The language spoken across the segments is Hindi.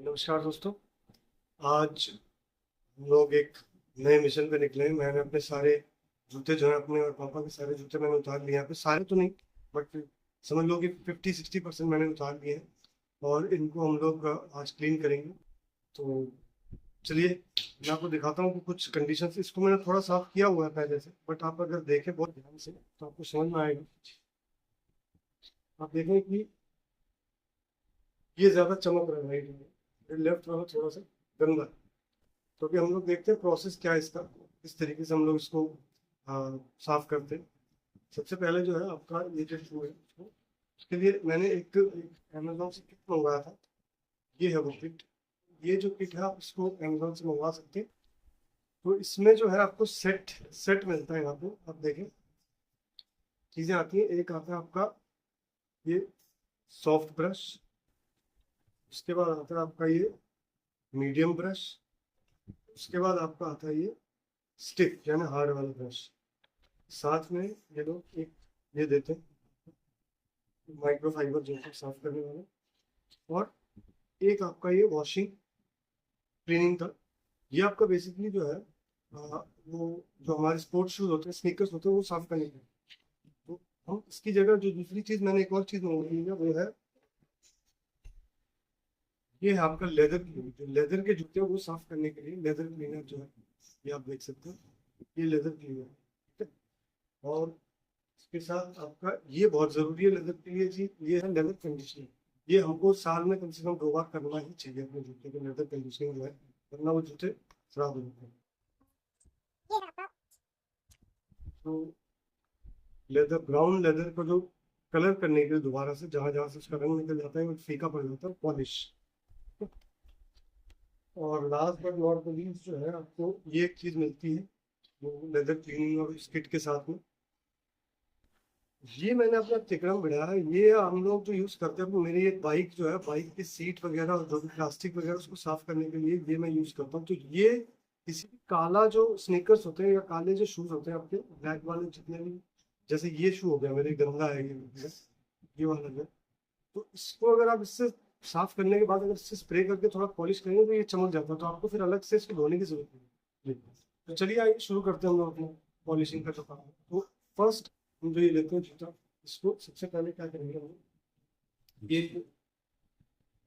नमस्कार दोस्तों। आज हम लोग एक नए मिशन पे निकले हैं। मैंने अपने सारे जूते जो है अपने और पापा के सारे जूते मैंने उतार लिए। यहाँ पे सारे तो नहीं, बट समझ लो कि 50-60% मैंने उतार लिए हैं और इनको हम लोग आज क्लीन करेंगे। तो चलिए मैं आपको दिखाता हूँ कि कुछ कंडीशंस, इसको मैंने थोड़ा साफ किया हुआ है पहले से, बट आप अगर देखें बहुत ध्यान से तो आपको समझ में आएगा। आप देखें कि ये ज्यादा चमक रहा है राइट में, लेफ्ट वाला थोड़ा सा गंदा। तो अभी हम लोग देखते हैं प्रोसेस क्या है इसका, किस तरीके से हम लोग इसको साफ करते हैं। सबसे पहले जो है आपका ये जो शू है उसके लिए मैंने एक अमेजोन से किट मंगवाया था। ये है वो किट। ये जो किट है आप इसको अमेजोन से मंगवा सकते हैं। तो इसमें जो है आपको सेट सेट मिलता है। यहाँ पे आप देखें चीजें आती हैं। एक आता है आपका ये सॉफ्ट ब्रश, उसके बाद आता है आपका ये मीडियम ब्रश, उसके बाद आपका आता है ये स्टिक यानी हार्ड वाला ब्रश। साथ में ये लोग एक ये देते हैं माइक्रोफाइबर जो है साफ करने वाला, और एक आपका ये वॉशिंग क्लीनिंग का। ये आपका बेसिकली जो है वो जो हमारे स्पोर्ट्स शूज होते हैं, स्नीकर्स होते हैं, वो साफ करने के लिए। तो हम इसकी जगह जो दूसरी चीज मैंने एक और चीज मंगवाई है वो है ये है आपका लेदर क्लीनर। जो लेदर के जूते हैं वो साफ करने के लिए लेदर क्लीनर जो है, ये आप देख सकते हैं, ये लेदर क्लीनर है। ठीक है। और इसके साथ आपका ये बहुत जरूरी है लेदर के लिए जी, ये है लेदर कंडीशनिंग। ये हमको साल में कम से कम 2 बार करना ही चाहिए अपने जूते के लेदर कंडीशनिंग जो है, वरना वो जूते खराब हो जाते हैं। तो लेदर ब्राउन लेदर को जो कलर करने के लिए दोबारा से जहां जहां से उसका रंग निकल जाता है वो फीका पड़ जाता है, पॉलिश। और last but not the least जो है आपको ये एक चीज मिलती है वो लेदर क्लीनिंग और इस किट के साथ में। ये मैंने अपना तिकड़म बढ़ाया है। ये हम लोग जो यूज करते हैं, मेरी एक बाइक जो है, बाइक की सीट वगैरह और जो भी प्लास्टिक वगैरह उसको साफ करने के लिए ये मैं यूज करता हूँ। तो ये किसी भी काला जो स्नीकर्स होते हैं या काले जो शूज होते हैं आपके ब्लैक वाले जितने भी, जैसे ये शू हो गया मेरे गंदा है ये वाला जो, तो इसको अगर आप इससे साफ करने के बाद अगर इससे स्प्रे करके थोड़ा पॉलिश करेंगे तो ये चमक जाता है। तो आपको फिर अलग से इसको धोने की जरूरत नहीं है। तो चलिए आइए शुरू करते हैं हम लोग अपना पॉलिशिंग का जो काम है। तो फर्स्ट हम जो ये लेते हैं जूता, इसको सबसे पहले क्या करेंगे हम, ये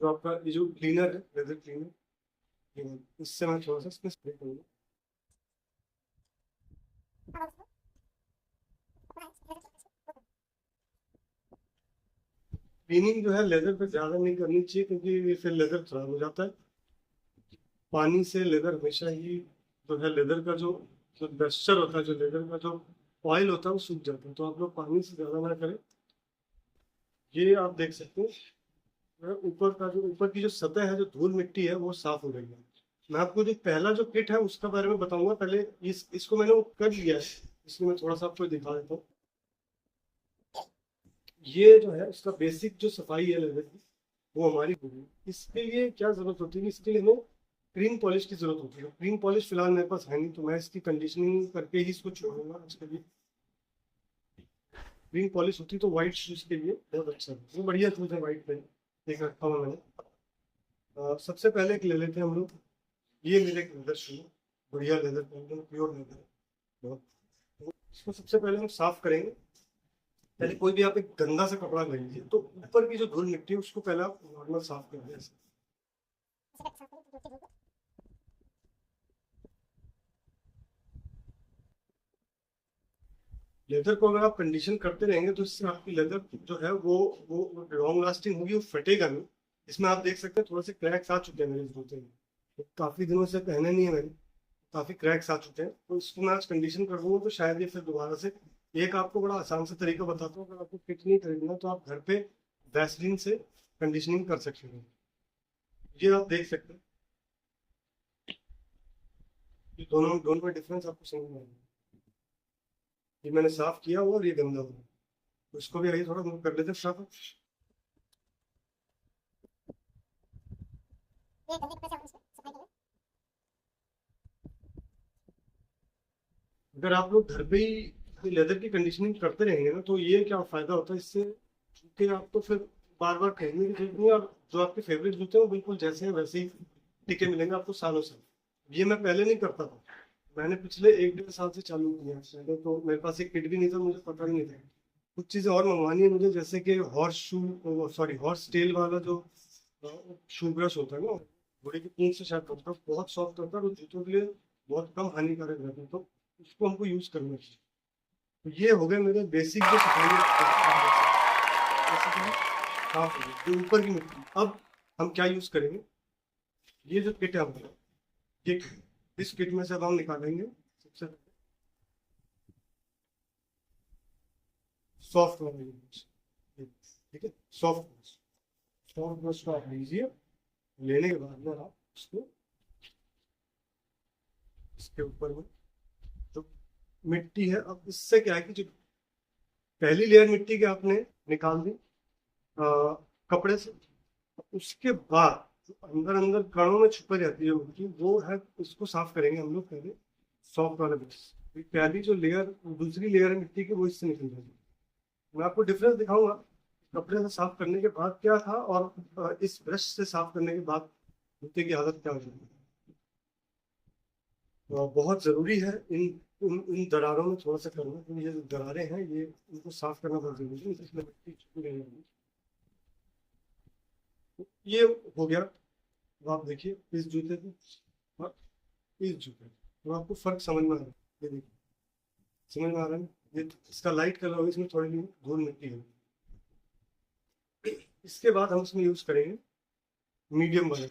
जो आपका ये जो क्लीनर है लेदर क्लीनर, ये इससे मैं थोड़ा सा इसमें स्प्रे करूँगा। क्लीनिंग जो है लेदर पे ज्यादा नहीं करनी चाहिए क्योंकि ये फिर लेदर खराब हो जाता है। पानी से लेदर हमेशा ही जो है लेदर का जो जो मॉइस्चर होता है, जो लेदर का जो ऑयल होता है वो सूख जाता है। तो आप लोग पानी से ज्यादा ना करें। ये आप देख सकते हैं ऊपर का जो ऊपर की जो सतह है, जो धूल मिट्टी है वो साफ हो गई है। मैं आपको जो पहला जो किट है उसका बारे में बताऊंगा। पहले इसको मैंने वो कर लिया है, इसलिए मैं थोड़ा सा आपको दिखा देता हूँ। ये जो है इसका बेसिक जो सफाई है लेदर की वो हमारी होगी। इसके लिए क्या जरूरत होती है, इसके लिए हमें क्रीम पॉलिश की जरूरत होती है। क्रीम पॉलिश फिलहाल मेरे पास है नहीं, तो मैं इसकी कंडीशनिंग करके ही इसको छोड़ूंगा इसके लिए। क्रीम पॉलिश होती तो व्हाइट शूज के लिए बहुत अच्छा है, वो बढ़िया चूज है व्हाइट पे देख रखा हुआ मैंने। सबसे पहले एक ले लेते हैं हम लोग, ये मेरे एक लेदर शू, बढ़िया लेदर, एकदम प्योर लेदर बहुत। तो इसको सबसे पहले हम साफ करेंगे। पहले कोई भी आप एक गंदा सा कपड़ा ले लीजिए, तो ऊपर की जो धूल मिट्टी है उसको पहले आप नॉर्मल साफ कर दें ऐसे। लेदर को अगर आप कंडीशन करते रहेंगे तो इससे आपकी लेदर जो है वो लॉन्ग लास्टिंग होगी, वो फटेगा नहीं। इसमें आप देख सकते हैं थोड़े से क्रैक्स आ चुके हैं मेरे जूते में, तो काफी दिनों से पहने नहीं है मैंने, काफी क्रैक्स आ चुके हैं। तो इसको मैं आज कंडीशन कर दूंगा तो शायद ये फिर दोबारा से। एक आपको बड़ा आसान सा तरीका बताता हूँ, अगर आपको किट नहीं खरीदना तो आप घर पे वैसलीन से कंडीशनिंग कर सकते हैं। ये आप देख सकते हैं, ये दोनों दोनों में डिफरेंस आपको समझ में आएगा। ये मैंने साफ किया हुआ और ये गंदा हुआ, तो इसको भी आइए थोड़ा कर लेते हैं साफ। अगर आप लोग घर पे ही लेदर की कंडीशनिंग करते रहेंगे ना, तो ये क्या फायदा होता है इससे कि आपको फिर बार बार खरीदने की जरूरत नहीं है, और जो आपके फेवरेट जूते हैं वो बिल्कुल जैसे हैं वैसे ही टिके मिलेंगे आपको सालों से। ये मैं पहले नहीं करता था, मैंने पिछले 1 1.5 साल से चालू किया है। पहले तो मेरे पास एक किट भी नहीं था, मुझे पता ही नहीं था। कुछ चीज़ें और मंगवानी है मुझे, जैसे कि horse shoe, sorry horse tail वाला जो शू ब्रश होता है ना, घोड़े की पूंछ से शायद बनता है, बहुत सॉफ्ट होता है और जूतों के लिए बहुत कम हानिकारक रहता है, तो उसको हमको यूज करना चाहिए। तो ये हो गए मेरे बेसिक जो सफाई है। हाँ, जो ऊपर की मिट्टी, अब हम क्या यूज करेंगे, ये जो किट है हमारा, ये इस किट में से अब हम निकालेंगे सबसे सॉफ्ट वाला ब्रश। ठीक है, सॉफ्ट सॉफ्ट ब्रश को आप लीजिए। लेने के बाद में आप उसको इसके ऊपर में जो मिट्टी है, अब इससे क्या है कि जो पहली लेयर मिट्टी की आपने निकाल दी कपड़े से, उसके बाद जो अंदर अंदर कणों में छुपे रहती है मिट्टी, वो है, उसको साफ करेंगे हम लोग पहले सॉफ्ट वाले ब्रश। पहली जो लेयर, दूसरी लेयर है मिट्टी की, वो इससे निकल जाएगी। मैं आपको डिफरेंस दिखाऊंगा कपड़े से साफ करने के बाद क्या था, और इस ब्रश से साफ करने के बाद जूते की हालत क्या हो जाती है। बहुत जरूरी है इन दरारों में थोड़ा सा करना, क्योंकि ये जो दरारें हैं ये इनको साफ करना बहुत जरूरी है, इसमें मिट्टी छुपी नहीं रहती। तो ये हो गया। अब आप देखिए इस जूते को और इस जूते को, तो आपको फर्क समझ में आ रहा है। ये देखिए, समझ में आ रहा है ना? ये इसका लाइट कलर होगा, इसमें थोड़ी धूल मिट्टी है। इसके बाद हम इसमें यूज करेंगे मीडियम वाला।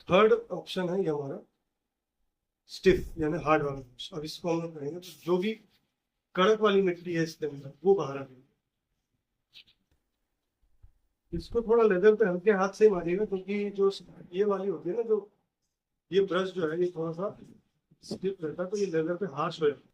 थर्ड ऑप्शन है ये हमारा स्टिफ यानी हार्ड वाला ब्रश। अब इसको हम लोग करेंगे तो जो भी कड़क वाली मिट्टी है इसके अंदर वो बाहर आ गई। इसको थोड़ा लेदर पे हल्के हाथ से ही मारिएगा, क्योंकि जो ये वाली होती है ना, जो ये ब्रश जो है ये थोड़ा सा स्टिफ रहता है, तो ये लेदर पे हार्श हो जाता है।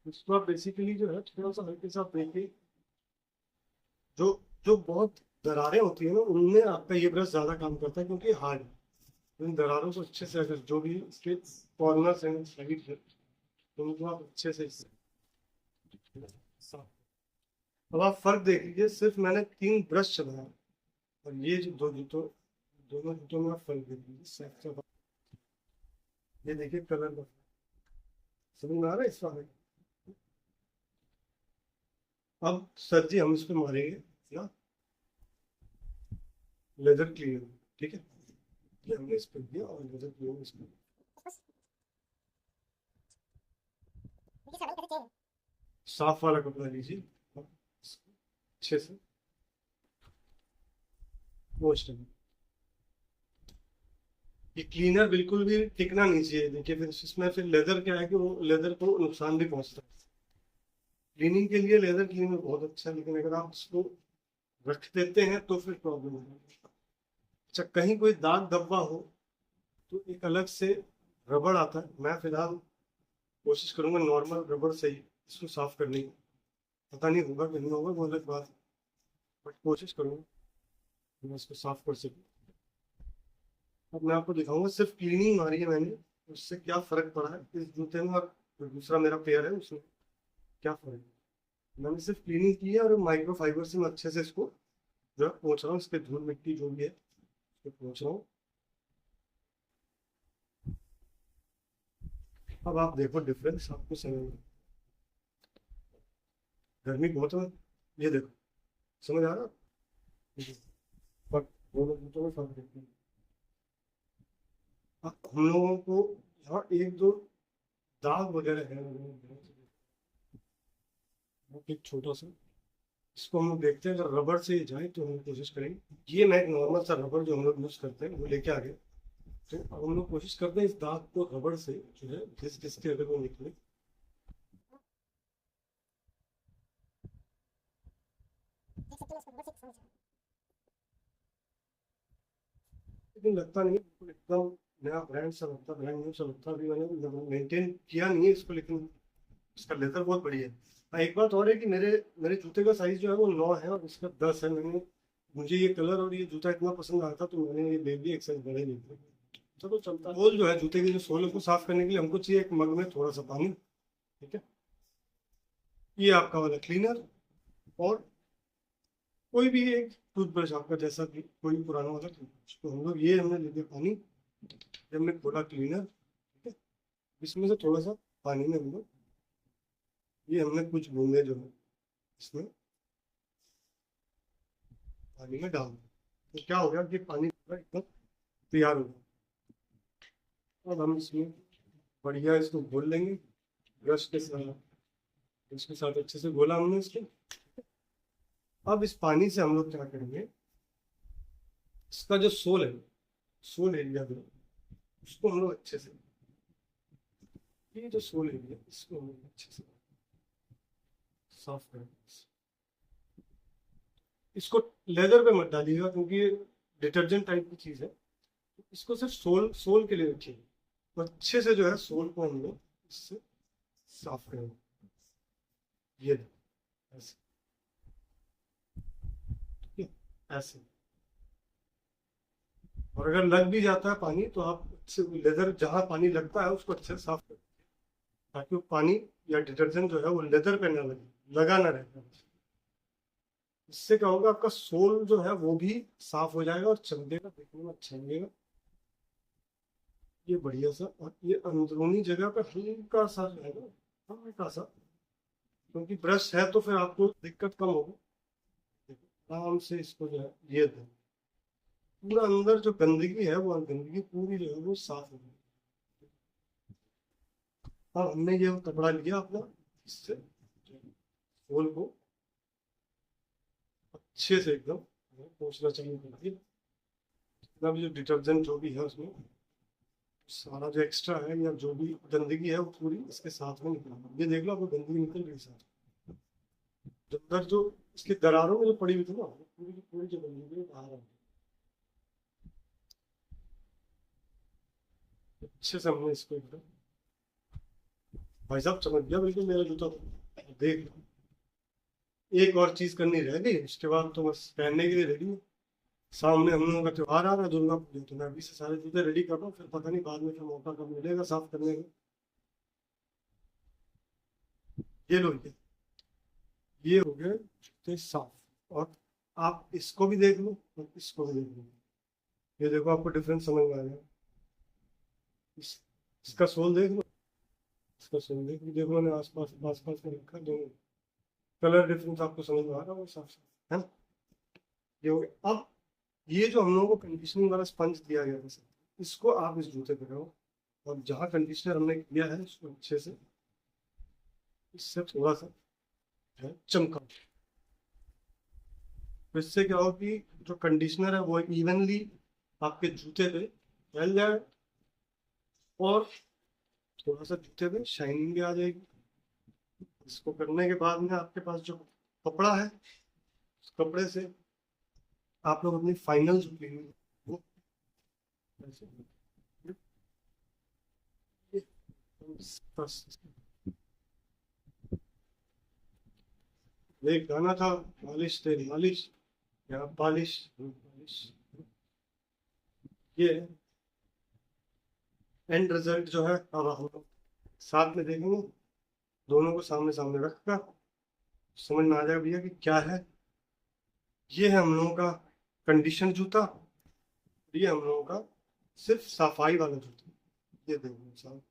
इसको आप बेसिकली जो है थोड़ा सा हल्के साथ देखिए, जो जो बहुत दरारें होती है ना, उनमें आपका ये ब्रश ज्यादा काम करता है, क्योंकि हार्ड है। इन दरारों को अच्छे से, अगर जो भी इसके कॉर्नर्स हैं साइड है, तो उनको आप अच्छे से साफ। अब आप फर्क देख लीजिए, सिर्फ मैंने 3 ब्रश चलाया और ये जो दो जूतों, दोनों जूतों में आप फर्क देख लीजिए साफ साफ। ये देखिए कलर का, समझ में आ रहा है इस वाले। अब सर जी हम इस पे मारेंगे ना लेदर क्लीनर। ठीक है, ये हमने इस पे दिया और लेदर क्लीनर इस पे। साफ वाला कपड़ा लीजिए, अच्छे से वॉश करें। ये क्लीनर बिल्कुल भी टिकना नहीं चाहिए, देखिए फिर इसमें फिर लेदर क्या है कि वो लेदर को नुकसान भी पहुंचता है। क्लीनिंग के लिए लेदर क्लीनर बहुत अच्छा है, लेकिन अगर आप उसको रख देते हैं तो फिर प्रॉब्लम है। अच्छा, कहीं कोई दाग धब्बा हो तो एक अलग से रबड़ आता है, मैं फिलहाल कोशिश करूंगा नॉर्मल रबड़ से ही इसको साफ करने की। पता नहीं होगा कि नहीं होगा, वो अलग बात है, बट कोशिश करूंगा कि मैं इसको साफ कर सकूं। अब मैं आपको दिखाऊंगा सिर्फ क्लीनिंग मारी है मैंने, उससे क्या फर्क पड़ा है इस जूते में, और जो दूसरा मेरा पेयर है उसमें क्या फर्क है। मैंने सिर्फ क्लीनिंग की है और माइक्रो फाइबर से मैं अच्छे से इसको जो है पोंछ रहा हूँ, इस पे धूल मिट्टी जो भी है उसको पोंछ रहा हूँ। अब आप देखो डिफरेंस आपको समझ में। गर्मी बहुत है, ये देखो, समझ आ रहा है? पर दोनों जूतों में फर्क देखते हैं। अब हम लोगों को यहाँ एक दो दाग वगैरह है, वो एक छोटा सा, इसको हम लोग देखते हैं, अगर रबड़ से जाए तो हम कोशिश करेंगे। ये मैं एक नॉर्मल सा रबड़ जो हम लोग यूज करते हैं वो लेके आ गए, तो अब हम लोग कोशिश करते हैं इस दाग को रबड़ से जो है घिस घिस के अगर वो निकले। लेकिन लगता नहीं है, बिल्कुल एकदम नया ब्रांड सा लगता, ब्रांड न्यू सा लगता। अभी मैंने मेंटेन किया नहीं है इसको, लेकिन इसका लेदर बहुत बढ़िया है। हाँ, एक बात और है कि मेरे मेरे जूते का साइज जो है वो 9 है और इसका 10 है। मैंने, मुझे ये कलर और ये जूता इतना पसंद आया था, तो मैंने ये ले लिया, एक साइज बड़े ले लिया। चलो चलता है। सोल जो है जूते के, जो सोल को साफ करने के लिए हमको चाहिए एक मग में थोड़ा सा पानी। ठीक है, ये आपका वाला क्लीनर, और कोई भी एक टूथब्रश आपका जैसा भी कोई पुराना वाला टूथब्रश, तो हम लोग ये हमने ले लिया पानी, जब हमने खोला क्लीनर, ठीक है, इसमें से थोड़ा सा पानी में हम लोग ये हमने कुछ बूंदे जो है इसमें पानी में डाल दिया, तो क्या हो गया कि पानी पूरा एकदम तैयार हो गया। अब हम इसमें बढ़िया इसको घोल लेंगे ब्रश के साथ, उसके साथ अच्छे से घोला हमने इसको। अब इस पानी से हम लोग क्या करेंगे, इसका जो सोल है, सोल एरिया जो उसको हम लोग अच्छे से, ये जो सोल एरिया इसको हम लोग अच्छे से साफ करेंगे। इसको लेदर पे मत डालिएगा क्योंकि ये डिटर्जेंट टाइप की चीज है, इसको सिर्फ सोल सोल के लिए रखिए, तो अच्छे से जो है सोल को हम लोग इससे साफ करेंगे, ये ऐसे, ठीक है, ऐसे। और अगर लग भी जाता है पानी तो आप अच्छे लेदर जहाँ पानी लगता है उसको अच्छे से साफ करें, ताकि वो पानी या डिटर्जेंट जो है वो लेदर पे ना लगे, लगा ना रहे। इससे क्या होगा, आपका सोल जो है वो भी साफ हो जाएगा और चमकेगा, देखने में अच्छा लगेगा, ये बढ़िया सा। और ये अंदरूनी जगह पे हल्का सा जो है ना, हल्का सा, क्योंकि ब्रश है तो फिर आपको दिक्कत कम होगी। देखो, आराम से इसको जो है ये दे, पूरा अंदर जो गंदगी है वो गंदगी पूरी जो है वो साफ हो गई। हाँ, हमने ये कपड़ा लिया अपना, इससे सोल को अच्छे से एकदम पोंछना चाहिए, जितना भी जो डिटर्जेंट जो भी है उसमें सारा जो एक्स्ट्रा है या जो भी गंदगी है वो पूरी इसके साथ में निकल, ये देख लो आपको गंदगी निकल रही है साथ, जो अंदर जो इसकी दरारों में जो पड़ी हुई थी ना, वो पूरी की पूरी जो गंदगी है बाहर आ गई। अच्छे से हमने इसको एकदम, भाई साहब चमक गया बिल्कुल मेरा जूता, देख लो। एक और चीज करनी रह गई, उसके बाद तो बस पहनने के लिए रेडी हूँ। सामने हम लोगों का त्योहार आ रहा है दुर्गा पूजा, तो मैं अभी से सारे जूते रेडी कर रहा हूँ, फिर पता नहीं बाद में फिर मौका कब मिलेगा साफ करने का। ये लो, ये हो गए जूते साफ। और आप इसको भी देख लो और इसको भी देख लो, ये देखो आपको डिफरेंस समझ में आ गया। इसका सोल देख लो, इसका सोल देख लो, देखो मैंने आसपास आसपास में रखा, दोनों कलर डिफरेंस आपको समझ में आ रहा होगा साफ साफ, है ना? ये हो गया। अब ये जो हम लोगों को कंडीशनिंग वाला स्पंज दिया गया था, इसको आप इस जूते पे करो, और जहाँ कंडीशनर हमने किया है उसको अच्छे से इससे थोड़ा सा जो है चमका, तो इससे क्या होगा कि जो कंडीशनर है वो इवनली आपके जूते पे फैल जाए, और थोड़ा सा जूते पे शाइनिंग भी आ जाएगी। इसको करने के बाद में आपके पास जो कपड़ा है, उस कपड़े से आप लोग अपनी फाइनल जो क्लीनिंग वो ऐसे, बस। एक गाना था, मालिश तेरी मालिश या पालिश पालिश, ये एंड रिजल्ट जो है अब हम लोग साथ में देखेंगे, दोनों को सामने सामने रखकर समझ में आ जाएगा भैया कि क्या है। ये है हम लोगों का कंडीशन जूता, ये हम लोगों का सिर्फ सफाई वाला जूता। ये देखो साहब,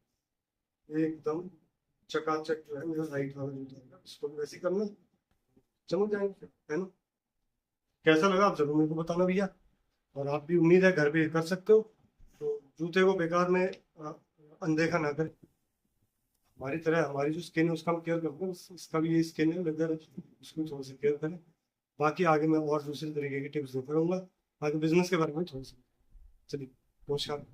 एकदम चकाचक जो है मेरा राइट वाला जूता है, इसको भी वैसे ही करना, चमक जाएंगे, है ना? कैसा लगा आप जरूर मेरे को बताना भैया, और आप भी उम्मीद है घर पे कर सकते हो, तो जूते को बेकार में अनदेखा ना करें। हमारी तरह हमारी जो स्किन है उसका हम केयर करते हैं, इसका भी ये स्किन है लेदर है, उसको थोड़ा सा केयर करें। बाकी आगे मैं और दूसरे तरीके की टिप्स देता रहूँगा, आगे बिजनेस के बारे में थोड़ा सा। चलिए, नमस्कार।